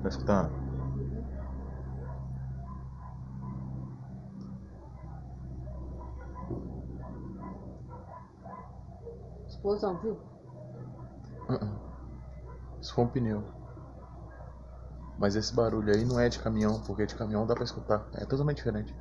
Tá escutando? Explosão, viu? Isso foi um pneu. Mas esse barulho aí não é de caminhão, porque de caminhão dá pra escutar. É totalmente diferente.